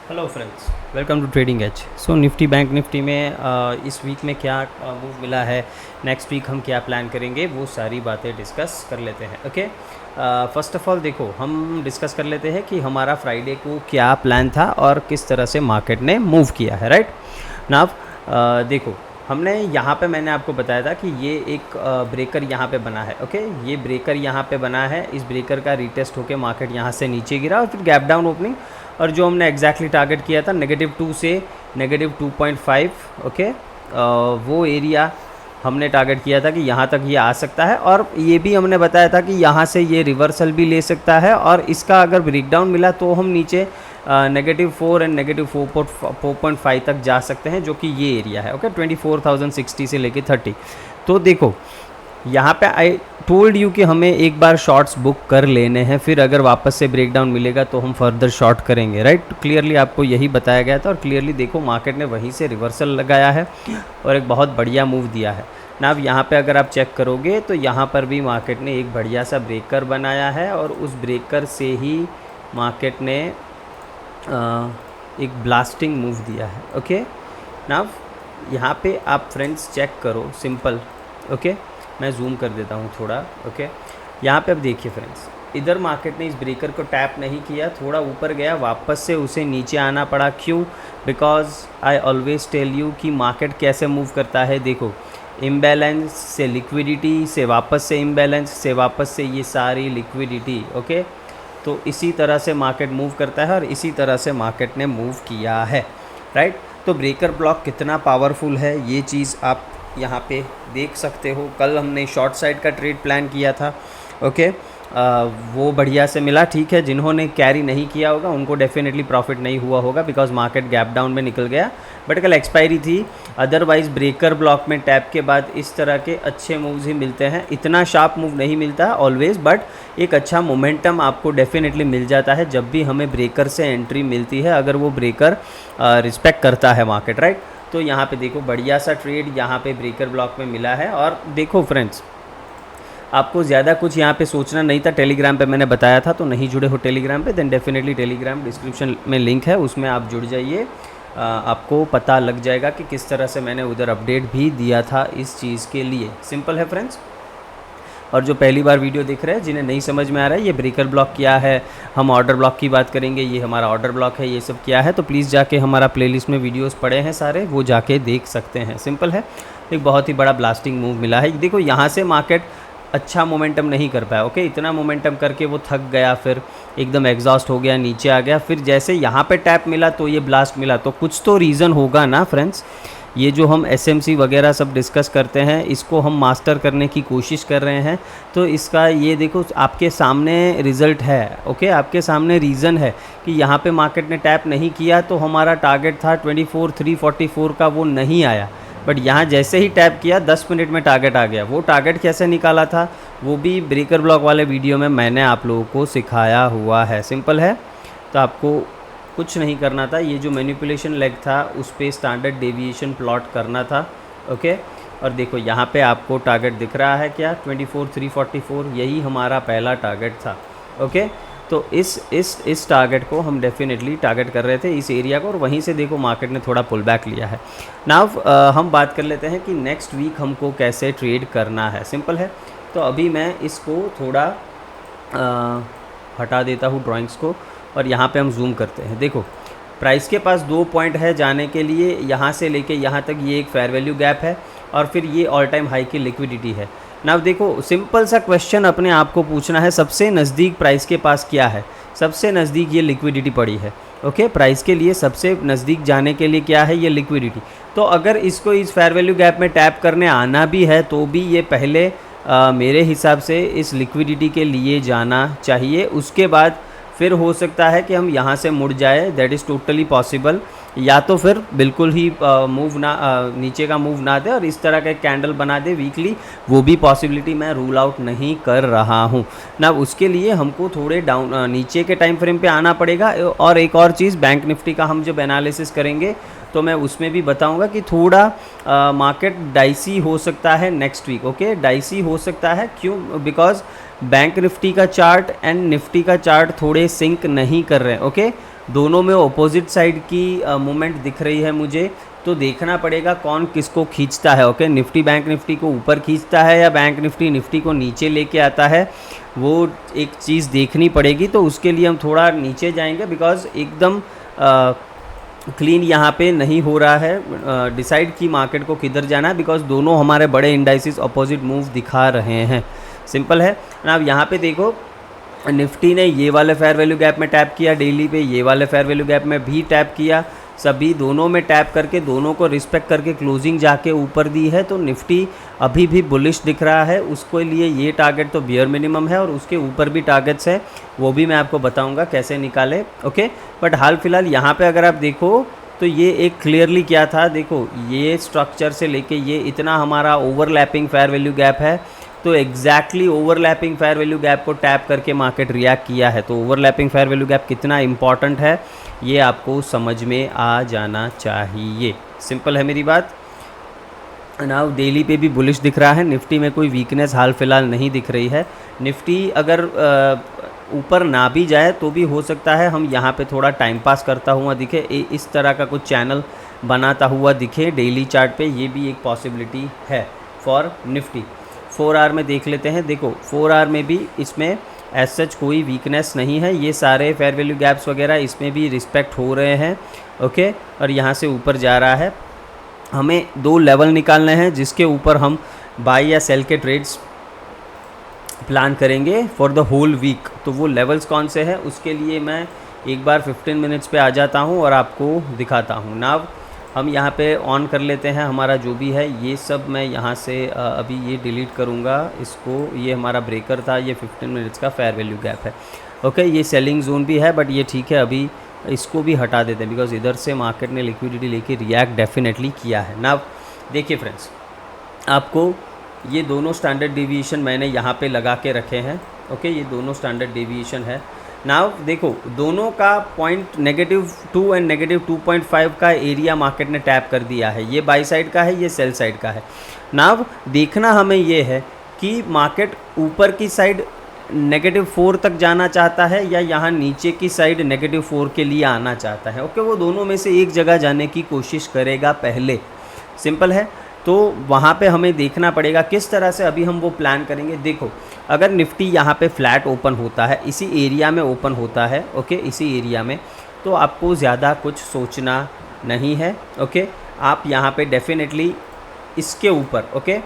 Hello friends, welcome to Trading Edge. So Nifty bank Nifty में इस week में क्या मूव मिला है, नेक्स्ट वीक हम क्या प्लान करेंगे, वो सारी बातें डिस्कस कर लेते हैं। ओके, फर्स्ट ऑफ ऑल देखो, हम डिस्कस कर लेते हैं कि हमारा फ्राइडे को क्या प्लान था और किस तरह से मार्केट ने मूव किया है। राइट नाउ देखो, हमने यहाँ पे मैंने आपको बताया था कि ये एक ब्रेकर यहाँ पे बना है। ओके, ये ब्रेकर यहाँ पे बना है, इस ब्रेकर का रीटेस्ट होके मार्केट यहाँ से नीचे गिरा और फिर गैप डाउन ओपनिंग, और जो हमने एग्जैक्टली टारगेट किया था -2 से -2.5। ओके, वो एरिया हमने टारगेट किया था कि यहाँ तक ये आ सकता है, और ये भी हमने बताया था कि यहाँ से ये रिवर्सल भी ले सकता है, और इसका अगर ब्रेकडाउन मिला तो हम नीचे -4 एंड -4.5 तक जा सकते हैं, जो कि ये एरिया है। ओके, 24,060 से लेके 30। तो देखो यहाँ पे आई टोल्ड यू कि हमें एक बार शॉर्ट्स बुक कर लेने हैं, फिर अगर वापस से ब्रेकडाउन मिलेगा तो हम फर्दर शॉर्ट करेंगे। राइट, क्लियरली आपको यही बताया गया था, और क्लियरली देखो मार्केट ने वहीं से रिवर्सल लगाया है और एक बहुत बढ़िया मूव दिया है ना। अब यहाँ पे अगर आप चेक करोगे तो यहाँ पर भी मार्केट ने एक बढ़िया सा ब्रेकर बनाया है, और उस ब्रेकर से ही मार्केट ने एक ब्लास्टिंग मूव दिया है। ओके, ना यहाँ पे आप फ्रेंड्स चेक करो, सिंपल। ओके, मैं जूम कर देता हूँ थोड़ा। ओके, यहाँ पे अब देखिए फ्रेंड्स, इधर मार्केट ने इस ब्रेकर को टैप नहीं किया, थोड़ा ऊपर गया, वापस से उसे नीचे आना पड़ा। क्यों? Because I always tell you कि मार्केट कैसे मूव करता है। देखो, इम्बैलेंस से लिक्विडिटी, से वापस से इम्बैलेंस, से वापस से ये सारी लिक्विडिटी। ओके, तो इसी तरह से मार्केट मूव करता है, और इसी तरह से मार्केट ने मूव किया है। राइट, तो ब्रेकर ब्लॉक कितना पावरफुल है ये चीज़ आप यहाँ पे देख सकते हो। कल हमने शॉर्ट साइड का ट्रेड प्लान किया था। ओके, वो बढ़िया से मिला। ठीक है, जिन्होंने कैरी नहीं किया होगा उनको डेफिनेटली प्रॉफिट नहीं हुआ होगा, बिकॉज मार्केट गैप डाउन में निकल गया, बट कल एक्सपायरी थी। अदरवाइज़ ब्रेकर ब्लॉक में टैप के बाद इस तरह के अच्छे मूव्स ही मिलते हैं। इतना शार्प मूव नहीं मिलता ऑलवेज, बट एक अच्छा मोमेंटम आपको डेफिनेटली मिल जाता है जब भी हमें ब्रेकर से एंट्री मिलती है, अगर वो ब्रेकर रिस्पेक्ट करता है मार्केट। राइट, तो यहाँ पे देखो बढ़िया सा ट्रेड यहाँ पे ब्रेकर ब्लॉक में मिला है। और देखो फ्रेंड्स, आपको ज़्यादा कुछ यहाँ पे सोचना नहीं था। टेलीग्राम पे मैंने बताया था, तो नहीं जुड़े हो टेलीग्राम पे, देन डेफिनेटली टेलीग्राम डिस्क्रिप्शन में लिंक है, उसमें आप जुड़ जाइए। आपको पता लग जाएगा कि किस तरह से मैंने उधर अपडेट भी दिया था इस चीज़ के लिए। सिंपल है फ्रेंड्स। और जो पहली बार वीडियो देख रहे हैं, जिन्हें नहीं समझ में आ रहा है ये ब्रेकर ब्लॉक क्या है, हम ऑर्डर ब्लॉक की बात करेंगे, ये हमारा ऑर्डर ब्लॉक है, ये सब क्या है, तो प्लीज़ जाके हमारा प्लेलिस्ट में वीडियोस पड़े हैं सारे, वो जाके देख सकते हैं। सिंपल है, एक बहुत ही बड़ा ब्लास्टिंग मूव मिला है। देखो यहाँ से मार्केट अच्छा मोमेंटम नहीं कर पाया। ओके, इतना मोमेंटम करके वो थक गया, फिर एकदम एग्जॉस्ट हो गया, नीचे आ गया, फिर जैसे यहाँ पे टैप मिला तो ये ब्लास्ट मिला, तो कुछ तो रीज़न होगा ना फ्रेंड्स। ये जो हम एसएमसी वगैरह सब डिस्कस करते हैं, इसको हम मास्टर करने की कोशिश कर रहे हैं, तो इसका ये देखो आपके सामने रिज़ल्ट है। ओके, आपके सामने रीज़न है कि यहाँ पे मार्केट ने टैप नहीं किया, तो हमारा टारगेट था 24,344 का, वो नहीं आया, बट यहाँ जैसे ही टैप किया 10 मिनट में टारगेट आ गया। वो टारगेट कैसे निकाला था वो भी ब्रेकर ब्लॉक वाले वीडियो में मैंने आप लोगों को सिखाया हुआ है। सिंपल है, तो आपको कुछ नहीं करना था, ये जो मैनिपुलेशन लेग था उस पर स्टैंडर्ड डेविएशन प्लॉट करना था। ओके, और देखो यहाँ पे आपको टारगेट दिख रहा है क्या, 24,344, यही हमारा पहला टारगेट था। ओके, तो इस टारगेट को हम डेफिनेटली टारगेट कर रहे थे, इस एरिया को, और वहीं से देखो मार्केट ने थोड़ा पुल बैक लिया है। नाउ हम बात कर लेते हैं कि नेक्स्ट वीक हमको कैसे ट्रेड करना है। सिंपल है, तो अभी मैं इसको थोड़ा हटा देता हूँ ड्राइंग्स को, और यहाँ पे हम जूम करते हैं। देखो प्राइस के पास 2 पॉइंट है जाने के लिए, यहाँ से लेके यहाँ तक ये एक फेयर वैल्यू गैप है, और फिर ये ऑल टाइम हाई की लिक्विडिटी है। ना देखो, सिंपल सा क्वेश्चन अपने आप को पूछना है, सबसे नज़दीक प्राइस के पास क्या है, सबसे नज़दीक ये लिक्विडिटी पड़ी है। ओके, प्राइस के लिए सबसे नज़दीक जाने के लिए क्या है, ये लिक्विडिटी। तो अगर इसको इस फेयर वैल्यू गैप में टैप करने आना भी है, तो भी ये पहले मेरे हिसाब से इस लिक्विडिटी के लिए जाना चाहिए, उसके बाद फिर हो सकता है कि हम यहाँ से मुड़ जाए, दैट इज़ टोटली पॉसिबल। या तो फिर बिल्कुल ही मूव ना नीचे का मूव ना दे और इस तरह का कैंडल बना दे वीकली, वो भी पॉसिबिलिटी मैं रूल आउट नहीं कर रहा हूँ ना। उसके लिए हमको थोड़े डाउन नीचे के टाइम फ्रेम पे आना पड़ेगा। और एक और चीज़, बैंक निफ्टी का हम जब एनालिसिस करेंगे तो मैं उसमें भी बताऊंगा कि थोड़ा मार्केट डाइसी हो सकता है नेक्स्ट वीक। ओके, डाइसी हो सकता है, क्यों? बिकॉज बैंक निफ्टी का चार्ट एंड निफ्टी का चार्ट थोड़े सिंक नहीं कर रहे हैं। ओके, दोनों में ऑपोजिट साइड की मूवमेंट दिख रही है मुझे, तो देखना पड़ेगा कौन किसको खींचता है। ओके, निफ्टी बैंक निफ्टी को ऊपर खींचता है या बैंक निफ्टी निफ्टी को नीचे लेके आता है, वो एक चीज़ देखनी पड़ेगी। तो उसके लिए हम थोड़ा नीचे जाएंगे, बिकॉज एकदम क्लीन यहाँ पे नहीं हो रहा है डिसाइड की मार्केट को किधर जाना है, बिकॉज दोनों हमारे बड़े इंडाइसिस अपोजिट मूव दिखा रहे हैं। सिंपल है ना। अब यहाँ पे देखो, निफ्टी ने ये वाले फेयर वैल्यू गैप में टैप किया, डेली पे ये वाले फेयर वैल्यू गैप में भी टैप किया, सभी दोनों में टैप करके दोनों को रिस्पेक्ट करके क्लोजिंग जाके ऊपर दी है। तो निफ्टी अभी भी बुलिश दिख रहा है, उसके लिए ये टारगेट तो बियर मिनिमम है और उसके ऊपर भी टारगेट्स है, वो भी मैं आपको बताऊंगा कैसे निकाले। ओके, बट हाल फिलहाल यहाँ पे अगर आप देखो तो ये एक क्लियरली क्या था, देखो ये स्ट्रक्चर से लेके ये इतना हमारा ओवरलैपिंग फेयर वैल्यू गैप है, तो exactly overlapping fair value gap को टैप करके मार्केट रिएक्ट किया है। तो ओवरलैपिंग फेयर वैल्यू गैप कितना इंपॉर्टेंट है ये आपको समझ में आ जाना चाहिए। सिंपल है मेरी बात। नाउ डेली पे भी बुलिश दिख रहा है, निफ्टी में कोई वीकनेस हाल फिलहाल नहीं दिख रही है। निफ्टी अगर ऊपर ना भी जाए तो भी हो सकता है हम यहाँ पे थोड़ा टाइम पास करता हुआ दिखे, इस तरह का कुछ चैनल बनाता हुआ दिखे डेली चार्ट पे, ये भी एक पॉसिबिलिटी है फॉर निफ्टी। 4 आवर में देख लेते हैं। देखो 4 आवर में भी इसमें एज सच कोई वीकनेस नहीं है, ये सारे फेयर वैल्यू गैप्स वगैरह इसमें भी रिस्पेक्ट हो रहे हैं। ओके, और यहाँ से ऊपर जा रहा है। हमें 2 लेवल निकालने हैं जिसके ऊपर हम बाई या सेल के ट्रेड्स प्लान करेंगे फॉर द होल वीक। तो वो लेवल्स कौन से हैं उसके लिए मैं एक बार 15 मिनट्स पे आ जाता हूँ और आपको दिखाता हूँ। नाव हम यहाँ पे ऑन कर लेते हैं हमारा जो भी है, ये सब मैं यहाँ से अभी ये डिलीट करूँगा इसको। ये हमारा ब्रेकर था, ये 15 मिनट्स का फेयर वैल्यू गैप है। ओके, ये सेलिंग जोन भी है बट ये ठीक है, अभी इसको भी हटा देते हैं बिकॉज इधर से मार्केट ने लिक्विडिटी लेके रिएक्ट डेफिनेटली किया है। नाव देखिए फ्रेंड्स, आपको ये दोनों स्टैंडर्ड डेविएशन मैंने यहाँ पे लगा के रखे हैं। ओके, ये दोनों स्टैंडर्ड डेविएशन है। नाउ देखो दोनों का पॉइंट -2 एंड -2.5 का एरिया मार्केट ने टैप कर दिया है। ये बाई साइड का है, ये सेल साइड का है। नाउ देखना हमें ये है कि मार्केट ऊपर की साइड -4 तक जाना चाहता है या यहाँ नीचे की साइड -4 के लिए आना चाहता है। ओके, वो दोनों में से एक जगह जाने की कोशिश करेगा पहले। सिंपल है। तो वहाँ पे हमें देखना पड़ेगा किस तरह से अभी हम वो प्लान करेंगे। देखो अगर निफ्टी यहाँ पे फ्लैट ओपन होता है, इसी एरिया में ओपन होता है, ओके, इसी एरिया में, तो आपको ज़्यादा कुछ सोचना नहीं है। ओके, आप यहाँ पे डेफिनेटली इसके ऊपर, ओके,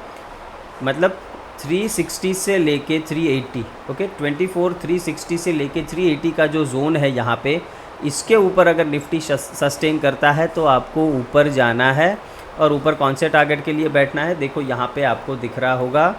मतलब 360 से लेके 380, ओके, 24 360 से लेके 380 का जो जोन है यहाँ पे, इसके ऊपर अगर निफ्टी सस्टेन करता है तो आपको ऊपर जाना है। और ऊपर कौन से टारगेट के लिए बैठना है, देखो यहाँ पे आपको दिख रहा होगा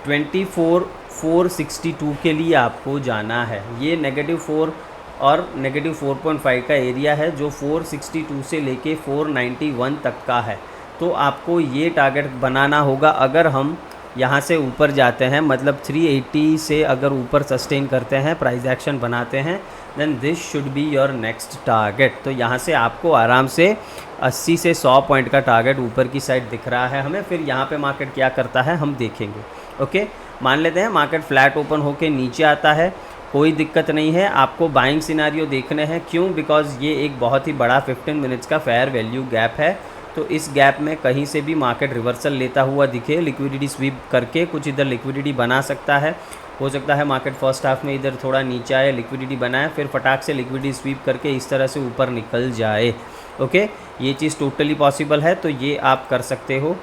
24,462 के लिए आपको जाना है। ये -4 और -4.5 का एरिया है जो 462 से लेके 491 तक का है। तो आपको ये टारगेट बनाना होगा। अगर हम यहाँ से ऊपर जाते हैं, मतलब 380 से अगर ऊपर सस्टेन करते हैं, प्राइस एक्शन बनाते हैं, then this should be your next target. तो यहाँ से आपको आराम से 80 से 100 पॉइंट का टारगेट ऊपर की साइड दिख रहा है हमें। फिर यहाँ पे मार्केट क्या करता है हम देखेंगे। ओके, मान लेते हैं मार्केट फ्लैट ओपन होके नीचे आता है, कोई दिक्कत नहीं है। आपको बाइंग सिनारियो देखने हैं, क्यों? बिकॉज ये एक बहुत ही बड़ा 15 मिनट्स का फेयर वैल्यू गैप है। तो इस गैप में कहीं से भी मार्केट रिवर्सल लेता हुआ दिखे, लिक्विडिटी स्वीप करके कुछ इधर लिक्विडिटी बना सकता है। हो सकता है मार्केट फर्स्ट हाफ में इधर थोड़ा नीचे आए, लिक्विडिटी बनाए, फिर फटाक से लिक्विडिटी स्वीप करके इस तरह से ऊपर निकल जाए। ओके, ये चीज़ टोटली पॉसिबल है, तो ये आप कर सकते हो।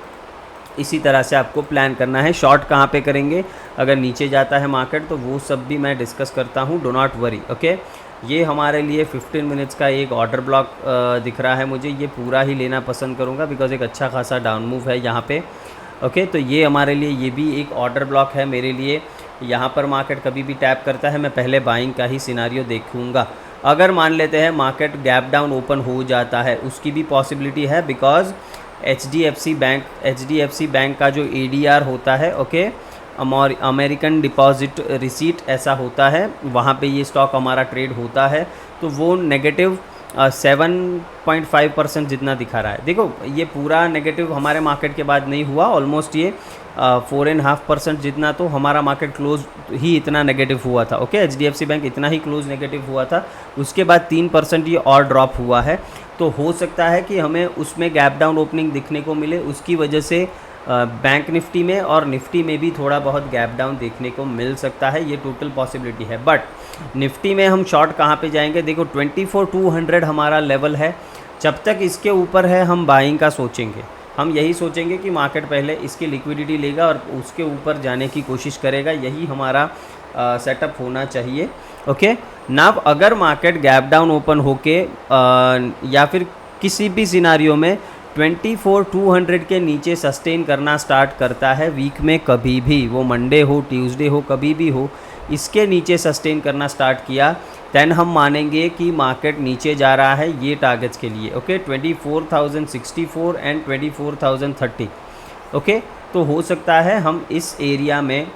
इसी तरह से आपको प्लान करना है। शॉर्ट कहाँ पे करेंगे अगर नीचे जाता है मार्केट, तो वो सब भी मैं डिस्कस करता हूँ, डो नॉट वरी। ओके, ये हमारे लिए 15 मिनट्स का एक ऑर्डर ब्लॉक दिख रहा है मुझे, ये पूरा ही लेना पसंद करूँगा बिकॉज एक अच्छा खासा डाउन मूव है यहाँ पे। ओके, तो ये हमारे लिए ये भी एक ऑर्डर ब्लॉक है मेरे लिए। यहाँ पर मार्केट कभी भी टैप करता है, मैं पहले बाइंग का ही सिनारियो देखूँगा। अगर मान लेते हैं मार्केट गैप डाउन ओपन हो जाता है, उसकी भी पॉसिबिलिटी है बिकॉज HDFC बैंक का जो ADR होता है, ओके, अमेरिकन डिपॉजिट रिसीट ऐसा होता है, वहाँ पे ये स्टॉक हमारा ट्रेड होता है, तो वो -7.5% जितना दिखा रहा है। देखो ये पूरा नेगेटिव हमारे मार्केट के बाद नहीं हुआ, ऑलमोस्ट ये 4.5% जितना, तो हमारा मार्केट क्लोज ही इतना नेगेटिव हुआ था। ओके, HDFC बैंक इतना ही क्लोज नेगेटिव हुआ था, उसके बाद 3% ये और ड्रॉप हुआ है। तो हो सकता है कि हमें उसमें गैप डाउन ओपनिंग दिखने को मिले, उसकी वजह से बैंक निफ्टी में और निफ्टी में भी थोड़ा बहुत गैप डाउन देखने को मिल सकता है, ये टोटल पॉसिबिलिटी है। बट निफ्टी में हम शॉर्ट कहाँ पे जाएंगे? देखो 24,200 हमारा लेवल है, जब तक इसके ऊपर है हम बाइंग का सोचेंगे। हम यही सोचेंगे कि मार्केट पहले इसकी लिक्विडिटी लेगा और उसके ऊपर जाने की कोशिश करेगा, यही हमारा सेटअप होना चाहिए। ओके, नाउ अगर मार्केट गैप डाउन ओपन होके या फिर किसी भी सिनारियो में 24,200 के नीचे सस्टेन करना स्टार्ट करता है वीक में, कभी भी वो मंडे हो, ट्यूसडे हो, कभी भी हो, इसके नीचे सस्टेन करना स्टार्ट किया, देन हम मानेंगे कि मार्केट नीचे जा रहा है ये टारगेट्स के लिए। Okay, 24,064 and 24,030। ओके, तो हो सकता है हम इस एरिया में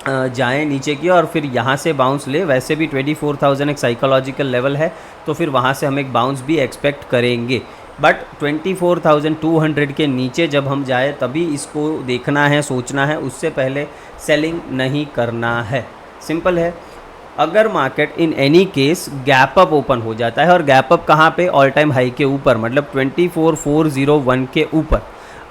जाएं नीचे की और फिर यहाँ से बाउंस ले। वैसे भी 24,000 एक साइकोलॉजिकल लेवल है, तो फिर वहाँ से हम एक बाउंस भी एक्सपेक्ट करेंगे। बट 24,200 के नीचे जब हम जाए तभी इसको देखना है, सोचना है, उससे पहले सेलिंग नहीं करना है। सिंपल है। अगर market in any case gap up open हो जाता है, और गैप अप कहाँ पे? ऑल टाइम हाई के ऊपर, मतलब 24,401 के ऊपर।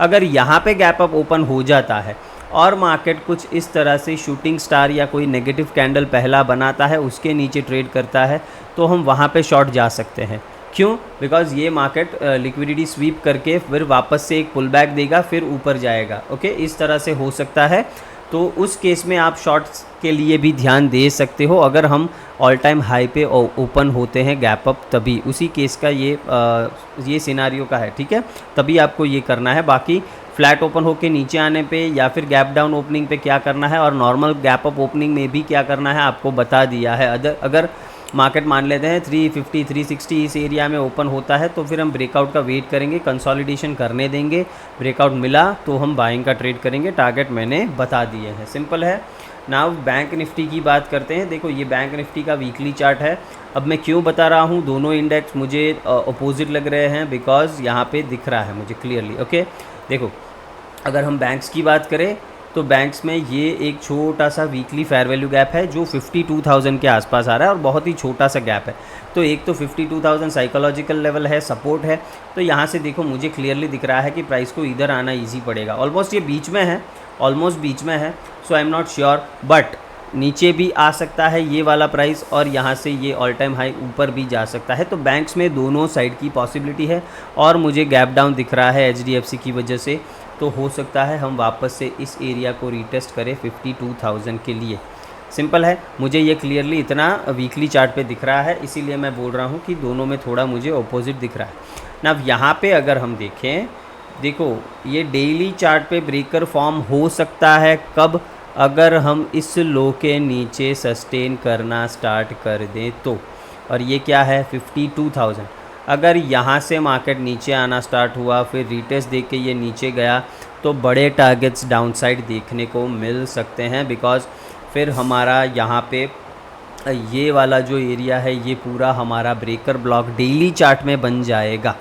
अगर यहाँ पे गैप अप ओपन हो जाता है और मार्केट कुछ इस तरह से शूटिंग स्टार या कोई नेगेटिव कैंडल पहला बनाता है, उसके नीचे ट्रेड करता है, तो हम वहाँ पे शॉर्ट जा सकते हैं। क्यों? बिकॉज ये मार्केट लिक्विडिटी स्वीप करके फिर वापस से एक पुल बैक देगा, फिर ऊपर जाएगा। ओके, इस तरह से हो सकता है। तो उस केस में आप शॉर्ट्स के लिए भी ध्यान दे सकते हो, अगर हम ऑल टाइम हाई पे ओपन होते हैं गैप अप, तभी उसी केस का ये सिनारियो का है। ठीक है, तभी आपको ये करना है। बाकी फ्लैट ओपन होके नीचे आने पे या फिर गैप डाउन ओपनिंग पे क्या करना है और नॉर्मल गैप अप ओपनिंग में भी क्या करना है आपको बता दिया है। अगर मार्केट मान लेते हैं 350 360 इस एरिया में ओपन होता है, तो फिर हम ब्रेकआउट का वेट करेंगे, कंसोलिडेशन करने देंगे। ब्रेकआउट मिला तो हम बाइंग का ट्रेड करेंगे। टारगेट मैंने बता दिए हैं, सिंपल है। नाउ बैंक निफ्टी की बात करते हैं। देखो ये बैंक निफ्टी का वीकली चार्ट है। अब मैं क्यों बता रहा हूँ, दोनों इंडेक्स मुझे अपोजिट लग रहे हैं, बिकॉज यहाँ पे दिख रहा है मुझे क्लियरली। ओके, देखो अगर हम बैंक्स की बात करें तो बैंक्स में ये एक छोटा सा वीकली फेयर वैल्यू गैप है जो 52,000 के आसपास आ रहा है, और बहुत ही छोटा सा गैप है। तो एक तो 52,000 साइकोलॉजिकल लेवल है, सपोर्ट है। तो यहाँ से देखो मुझे क्लियरली दिख रहा है कि प्राइस को इधर आना ईजी पड़ेगा। ऑलमोस्ट ये बीच में है, ऑलमोस्ट बीच में है। So I am not sure, but नीचे भी आ सकता है ये वाला प्राइस, और यहाँ से ये ऑल टाइम हाई ऊपर भी जा सकता है। तो बैंक्स में दोनों साइड की पॉसिबिलिटी है, और मुझे गैप डाउन दिख रहा है HDFC की वजह से। तो हो सकता है हम वापस से इस एरिया को रीटेस्ट करें 52,000 के लिए। सिंपल है, मुझे ये क्लियरली इतना वीकली चार्ट पे दिख रहा है, इसीलिए मैं बोल रहा हूँ कि दोनों में थोड़ा मुझे ऑपोजिट दिख रहा है ना। यहाँ पे अगर हम देखें, देखो ये डेली चार्ट पे ब्रेकर फॉर्म हो सकता है कब? अगर हम इस लो के नीचे सस्टेन करना स्टार्ट कर दें तो। और ये क्या है? 52,000। अगर यहाँ से मार्केट नीचे आना स्टार्ट हुआ, फिर रीटेस्ट देख के ये नीचे गया, तो बड़े टारगेट्स डाउनसाइड देखने को मिल सकते हैं, बिकॉज फिर हमारा यहाँ पे ये वाला जो एरिया है ये पूरा हमारा ब्रेकर ब्लॉक डेली चार्ट में बन जाएगा।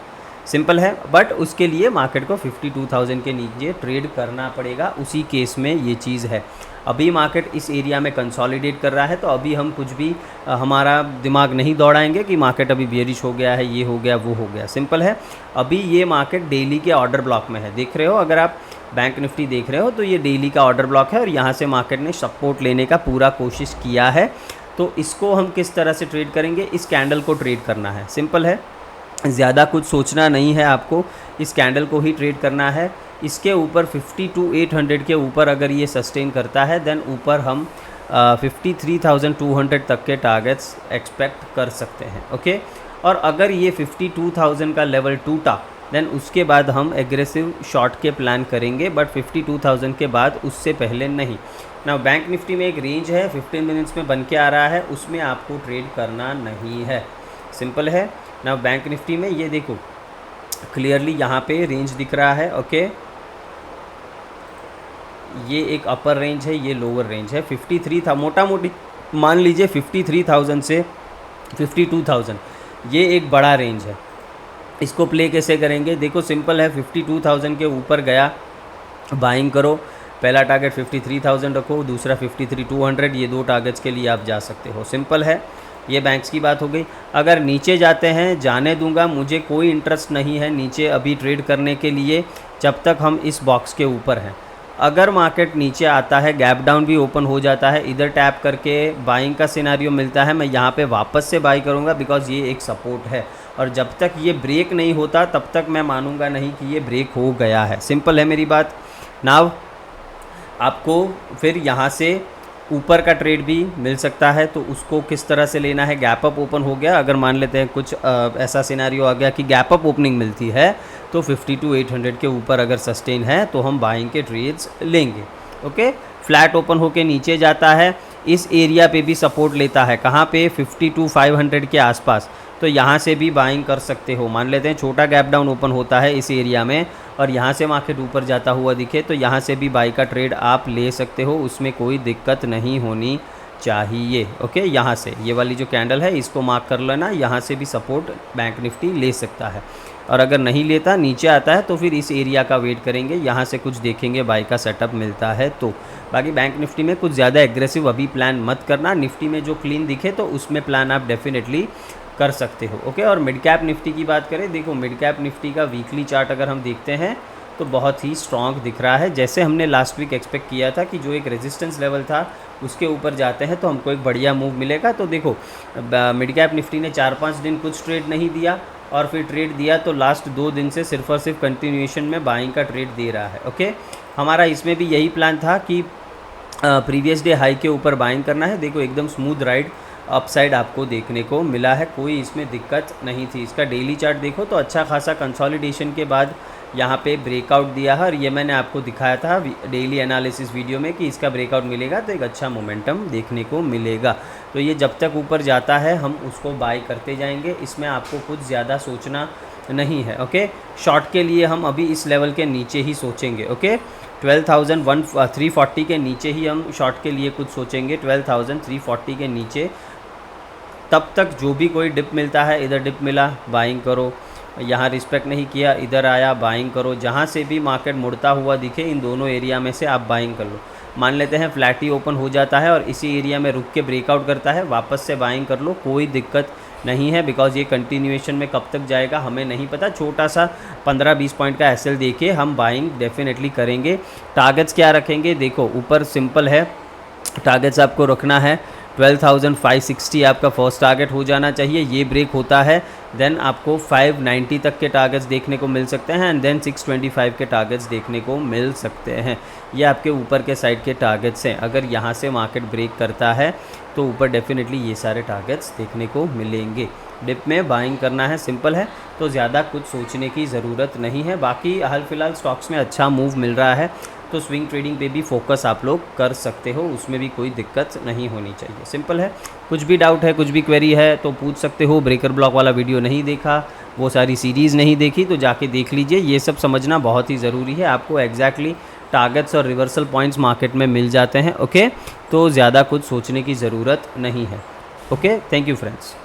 सिंपल है, बट उसके लिए मार्केट को 52,000 के नीचे ट्रेड करना पड़ेगा। उसी केस में ये चीज़ है। अभी मार्केट इस एरिया में कंसोलिडेट कर रहा है, तो अभी हम कुछ भी हमारा दिमाग नहीं दौड़ाएंगे कि मार्केट अभी बेयरिश हो गया है, ये हो गया, वो हो गया। सिंपल है, अभी ये मार्केट डेली के ऑर्डर ब्लॉक में है। देख रहे हो, अगर आप बैंक निफ्टी देख रहे हो तो ये डेली का ऑर्डर ब्लॉक है, और यहाँ से मार्केट ने सपोर्ट लेने का पूरा कोशिश किया है। तो इसको हम किस तरह से ट्रेड करेंगे? इस कैंडल को ट्रेड करना है। सिंपल है, ज़्यादा कुछ सोचना नहीं है आपको, इस कैंडल को ही ट्रेड करना है। इसके ऊपर 52,800 के ऊपर अगर ये सस्टेन करता है, देन ऊपर हम 53,200 तक के टारगेट्स एक्सपेक्ट कर सकते हैं। ओके, और अगर ये 52,000 का लेवल टूटा, देन उसके बाद हम एग्रेसिव शॉर्ट के प्लान करेंगे, बट 52,000 के बाद, उससे पहले नहीं। ना बैंक निफ्टी में एक रेंज है 15 मिनट्स में बन के आ रहा है, उसमें आपको ट्रेड करना नहीं है। सिंपल है ना। बैंक निफ्टी में ये देखो क्लियरली यहाँ पे रेंज दिख रहा है। ओके, ये एक अपर रेंज है, ये लोअर रेंज है। 53 था, मोटा मोटी मान लीजिए 53,000 से 52,000, ये एक बड़ा रेंज है। इसको प्ले कैसे करेंगे? देखो सिंपल है, 52,000 के ऊपर गया बाइंग करो, पहला टारगेट 53,000 रखो, दूसरा 53,200, ये 2 टारगेट्स के लिए आप जा सकते हो। सिंपल है, ये बैंक्स की बात हो गई। अगर नीचे जाते हैं, जाने दूंगा, मुझे कोई इंटरेस्ट नहीं है नीचे अभी ट्रेड करने के लिए जब तक हम इस बॉक्स के ऊपर हैं। अगर मार्केट नीचे आता है, गैप डाउन भी ओपन हो जाता है, इधर टैप करके बाइंग का सिनेरियो मिलता है, मैं यहाँ पे वापस से बाई करूँगा बिकॉज़ ये एक सपोर्ट है, और जब तक ये ब्रेक नहीं होता तब तक मैं मानूंगा नहीं कि ये ब्रेक हो गया है। सिंपल है मेरी बात। नाउ आपको फिर यहाँ से ऊपर का ट्रेड भी मिल सकता है, तो उसको किस तरह से लेना है। गैप अप ओपन हो गया, अगर मान लेते हैं कुछ ऐसा सिनेरियो आ गया कि गैप अप ओपनिंग मिलती है, तो 52,800 के ऊपर अगर सस्टेन है तो हम बाइंग के ट्रेड्स लेंगे। ओके, फ्लैट ओपन होके नीचे जाता है, इस एरिया पे भी सपोर्ट लेता है, कहाँ पे, 52,500 के आसपास, तो यहाँ से भी बाइंग कर सकते हो। मान लेते हैं छोटा गैप डाउन ओपन होता है इस एरिया में और यहाँ से मार्केट ऊपर जाता हुआ दिखे, तो यहाँ से भी बाई का ट्रेड आप ले सकते हो, उसमें कोई दिक्कत नहीं होनी चाहिए। ओके, यहाँ से ये वाली जो कैंडल है इसको मार्क कर लेना, यहाँ से भी सपोर्ट बैंक निफ्टी ले सकता है, और अगर नहीं लेता, नीचे आता है, तो फिर इस एरिया का वेट करेंगे, यहाँ से कुछ देखेंगे बाई का सेटअप मिलता है तो। बाकी बैंक निफ्टी में कुछ ज़्यादा एग्रेसिव अभी प्लान मत करना, निफ्टी में जो क्लीन दिखे तो उसमें प्लान आप डेफिनेटली कर सकते हो। ओके, और मिड कैप निफ्टी की बात करें, देखो मिड कैप निफ्टी का वीकली चार्ट अगर हम देखते हैं तो बहुत ही स्ट्रॉन्ग दिख रहा है, जैसे हमने लास्ट वीक एक्सपेक्ट किया था कि जो एक रेजिस्टेंस लेवल था उसके ऊपर जाते हैं तो हमको एक बढ़िया मूव मिलेगा। तो देखो मिड कैप निफ्टी ने 4-5 दिन कुछ ट्रेड नहीं दिया, और फिर ट्रेड दिया तो लास्ट 2 दिन से सिर्फ और सिर्फ कंटिन्यूएशन में बाइंग का ट्रेड दे रहा है। ओके, हमारा इसमें भी यही प्लान था कि प्रीवियस डे हाई के ऊपर बाइंग करना है। देखो एकदम स्मूथ राइड अपसाइड आपको देखने को मिला है, कोई इसमें दिक्कत नहीं थी। इसका डेली चार्ट देखो तो अच्छा खासा कंसोलिडेशन के बाद यहाँ पे ब्रेकआउट दिया है, और ये मैंने आपको दिखाया था डेली एनालिसिस वीडियो में कि इसका ब्रेकआउट मिलेगा तो एक अच्छा मोमेंटम देखने को मिलेगा। तो ये जब तक ऊपर जाता है हम उसको बाय करते जाएंगे, इसमें आपको कुछ ज़्यादा सोचना नहीं है। ओके, शॉर्ट के लिए हम अभी इस लेवल के नीचे ही सोचेंगे। ओके, 12,340 के नीचे ही हम शॉर्ट के लिए कुछ सोचेंगे, 12,340 के नीचे। तब तक जो भी कोई डिप मिलता है, इधर डिप मिला बाइंग करो, यहाँ रिस्पेक्ट नहीं किया इधर आया बाइंग करो, जहाँ से भी मार्केट मुड़ता हुआ दिखे इन दोनों एरिया में से आप बाइंग कर लो। मान लेते हैं फ्लैट ही ओपन हो जाता है और इसी एरिया में रुक के ब्रेकआउट करता है, वापस से बाइंग कर लो, कोई दिक्कत नहीं है, बिकॉज ये कंटिन्यूएशन में कब तक जाएगा हमें नहीं पता। छोटा सा 15-20 पॉइंट का एसएल देके हम बाइंग डेफिनेटली करेंगे। टारगेट्स क्या रखेंगे, देखो ऊपर सिंपल है, टारगेट्स आपको रखना है 12,560 आपका फर्स्ट टारगेट हो जाना चाहिए। ये ब्रेक होता है देन आपको 590 तक के टारगेट्स देखने को मिल सकते हैं, एंड देन 625 के टारगेट्स देखने को मिल सकते हैं। ये आपके ऊपर के साइड के टारगेट्स हैं। अगर यहाँ से मार्केट ब्रेक करता है तो ऊपर डेफिनेटली ये सारे टारगेट्स देखने को मिलेंगे। डिप में बाइंग करना है, सिंपल है, तो ज़्यादा कुछ सोचने की ज़रूरत नहीं है। बाकी हाल फिलहाल स्टॉक्स में अच्छा मूव मिल रहा है, तो स्विंग ट्रेडिंग पे भी फोकस आप लोग कर सकते हो, उसमें भी कोई दिक्कत नहीं होनी चाहिए। सिंपल है, कुछ भी डाउट है, कुछ भी क्वेरी है तो पूछ सकते हो। ब्रेकर ब्लॉक वाला वीडियो नहीं देखा, वो सारी सीरीज़ नहीं देखी तो जाके देख लीजिए। ये सब समझना बहुत ही ज़रूरी है, आपको एग्जैक्टली टारगेट्स और रिवर्सल पॉइंट्स मार्केट में मिल जाते हैं। ओके, तो ज़्यादा कुछ सोचने की ज़रूरत नहीं है। Okay, thank you friends.